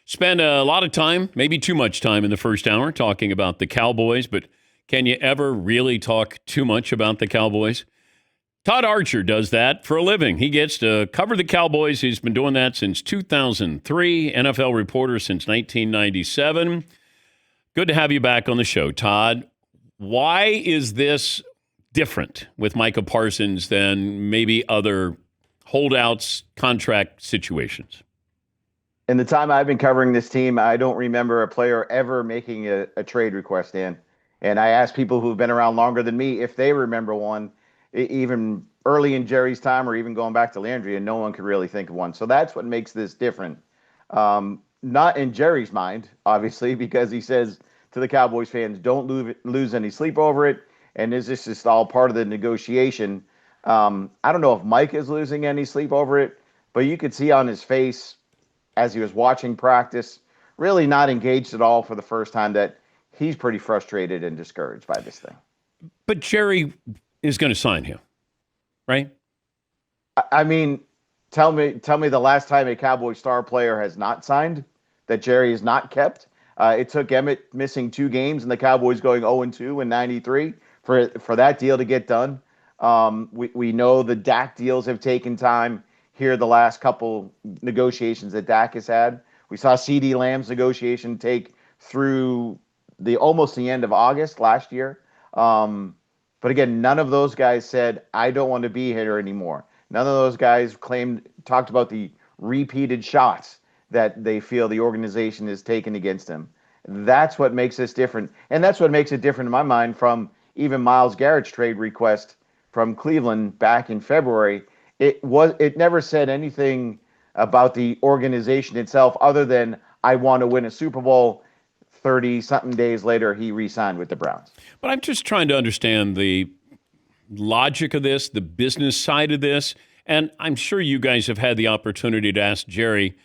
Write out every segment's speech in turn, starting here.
Spend a lot of time, maybe too much time in the first hour talking about the Cowboys, but can you ever really talk too much about the Cowboys? Todd Archer does that for a living. He gets to cover the Cowboys. He's been doing that since 2003, NFL reporter since 1997. Good to have you back on the show, Todd. Why is this different with Micah Parsons than maybe other holdouts, contract situations? In the time I've been covering this team, I don't remember a player ever making a trade request in. And I asked people who've been around longer than me if they remember one, even early in Jerry's time or even going back to Landry, and no one could really think of one. So that's what makes this different. Not in Jerry's mind, obviously, because he says to the Cowboys fans, don't lose any sleep over it. And is this just all part of the negotiation? I don't know if Mike is losing any sleep over it, but you could see on his face as he was watching practice, really not engaged at all for the first time, that he's pretty frustrated and discouraged by this thing. But Jerry is going to sign him, right? I mean, tell me the last time a Cowboy star player has not signed, that Jerry has not kept. It took Emmett missing 2 games and the Cowboys going 0-2 in '93 for that deal to get done. We know the Dak deals have taken time here the last couple negotiations that Dak has had. We saw CD Lamb's negotiation take through almost the end of August last year. But again, none of those guys said, I don't want to be here anymore. None of those guys talked about the repeated shots that they feel the organization has taken against him. That's what makes this different. And that's what makes it different in my mind from even Myles Garrett's trade request from Cleveland back in February. It never said anything about the organization itself other than I want to win a Super Bowl. 30-something days later, he re-signed with the Browns. But I'm just trying to understand the logic of this, the business side of this. And I'm sure you guys have had the opportunity to ask Jerry,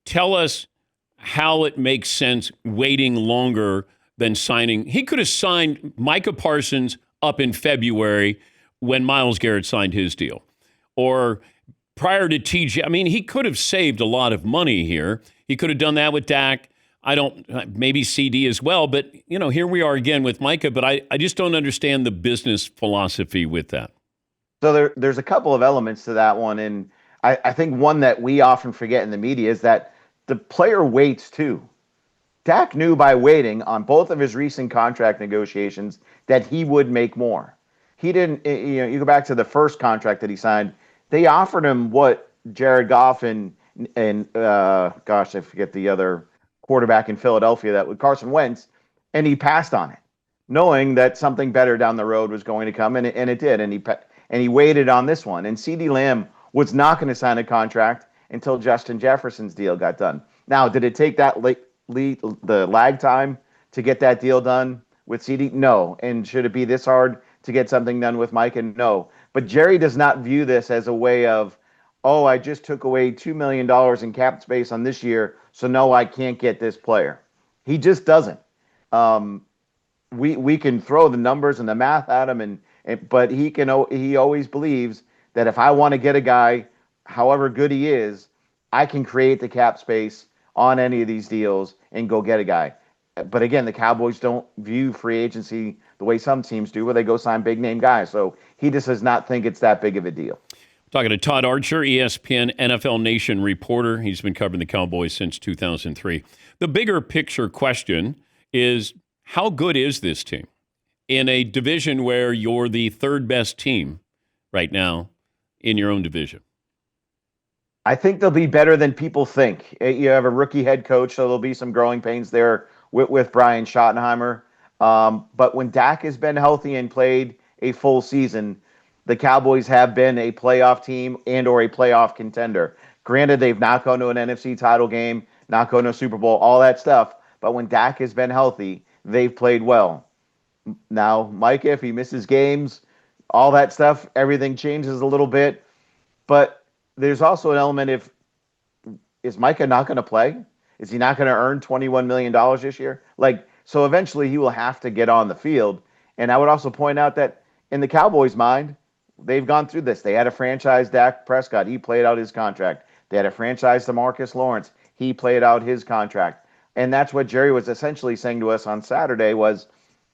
tell us how it makes sense waiting longer than signing. He could have signed Micah Parsons up in February when Myles Garrett signed his deal. Or prior to TJ, I mean, he could have saved a lot of money here. He could have done that with Dak. Maybe CD as well. But, here we are again with Micah. But I just don't understand the business philosophy with that. So there's a couple of elements to that one. And I think one that we often forget in the media is that the player waits too. Dak knew by waiting on both of his recent contract negotiations that he would make more. He didn't, you go back to the first contract that he signed, they offered him what Jared Goff and I forget the other quarterback in Philadelphia, that was Carson Wentz, and he passed on it, knowing that something better down the road was going to come, and it did, and he waited on this one. And CeeDee Lamb was not going to sign a contract until Justin Jefferson's deal got done. Now, did it take that the lag time to get that deal done with CeeDee? No. And should it be this hard to get something done with Mike? And no. But Jerry does not view this as a way of, oh, I just took away $2 million in cap space on this year, so no, I can't get this player. He just doesn't. We can throw the numbers and the math at him, but he always believes that if I want to get a guy, however good he is, I can create the cap space on any of these deals and go get a guy. But again, the Cowboys don't view free agency the way some teams do, where they go sign big name guys. So he just does not think it's that big of a deal. Talking to Todd Archer, ESPN NFL Nation reporter. He's been covering the Cowboys since 2003. The bigger picture question is, how good is this team in a division where you're the third best team right now in your own division? I think they'll be better than people think. You have a rookie head coach, so there'll be some growing pains there with Brian Schottenheimer. But when Dak has been healthy and played a full season, the Cowboys have been a playoff team and or a playoff contender. Granted, they've not gone to an NFC title game, not gone to a Super Bowl, all that stuff. But when Dak has been healthy, they've played well. Now, Micah, if he misses games, all that stuff, everything changes a little bit. But there's also an element is Micah not going to play? Is he not going to earn $21 million this year? So eventually he will have to get on the field. And I would also point out that in the Cowboys' mind, they've gone through this. They had a franchise Dak Prescott. He played out his contract. They had a franchise DeMarcus Lawrence. he played out his contract. And that's what Jerry was essentially saying to us on Saturday was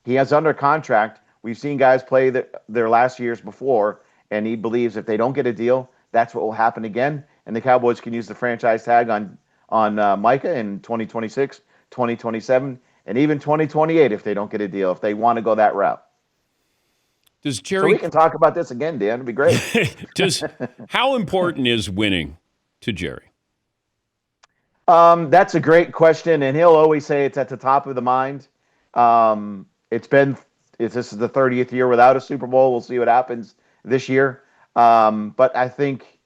he has under contract. We've seen guys play their last years before, and he believes if they don't get a deal, that's what will happen again. And the Cowboys can use the franchise tag on Micah in 2026, 2027, and even 2028 if they don't get a deal, if they want to go that route. Does So Jerry? we can talk about this again, Dan. It'd be great. How important is winning to Jerry? That's a great question, and he'll always say it's at the top of the mind. This is the 30th year without a Super Bowl. We'll see what happens this year. But I think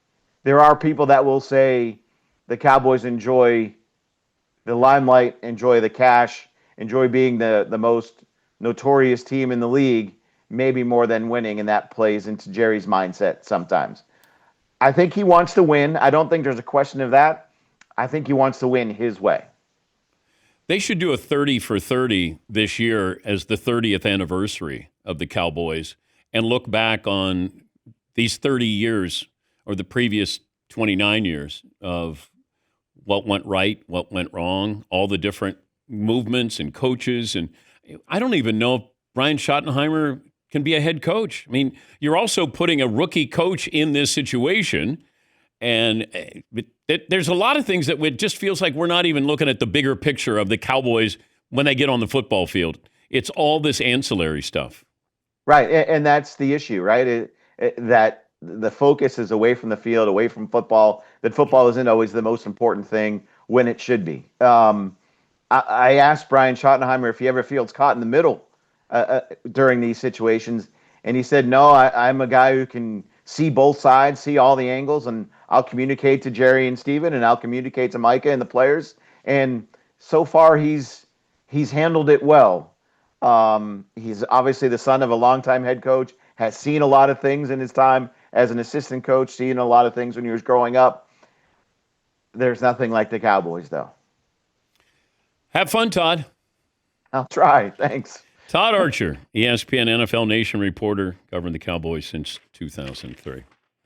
there are people that will say the Cowboys enjoy the limelight, enjoy the cash, enjoy being the most notorious team in the league, maybe more than winning, and that plays into Jerry's mindset sometimes. I think he wants to win. I don't think there's a question of that. I think he wants to win his way. They should do a 30 for 30 this year as the 30th anniversary of the Cowboys and look back on these 30 years or the previous 29 years of what went right, what went wrong, all the different movements and coaches. And I don't even know if Brian Schottenheimer can be a head coach. I mean, you're also putting a rookie coach in this situation. And there's a lot of things that it just feels like we're not even looking at the bigger picture of the Cowboys when they get on the football field. It's all this ancillary stuff. Right, and that's the issue, right? That the focus is away from the field, away from football, that football isn't always the most important thing when it should be. I asked Brian Schottenheimer if he ever feels caught in the middle during these situations, and he said, no, I'm a guy who can see both sides, see all the angles, and I'll communicate to Jerry and Steven, and I'll communicate to Micah and the players. And so far, he's handled it well. He's obviously the son of a longtime head coach, has seen a lot of things in his time as an assistant coach, seen a lot of things when he was growing up. There's nothing like the Cowboys, though. Have fun, Todd. I'll try. Thanks. Todd Archer, ESPN NFL Nation reporter, covering the Cowboys since 2003.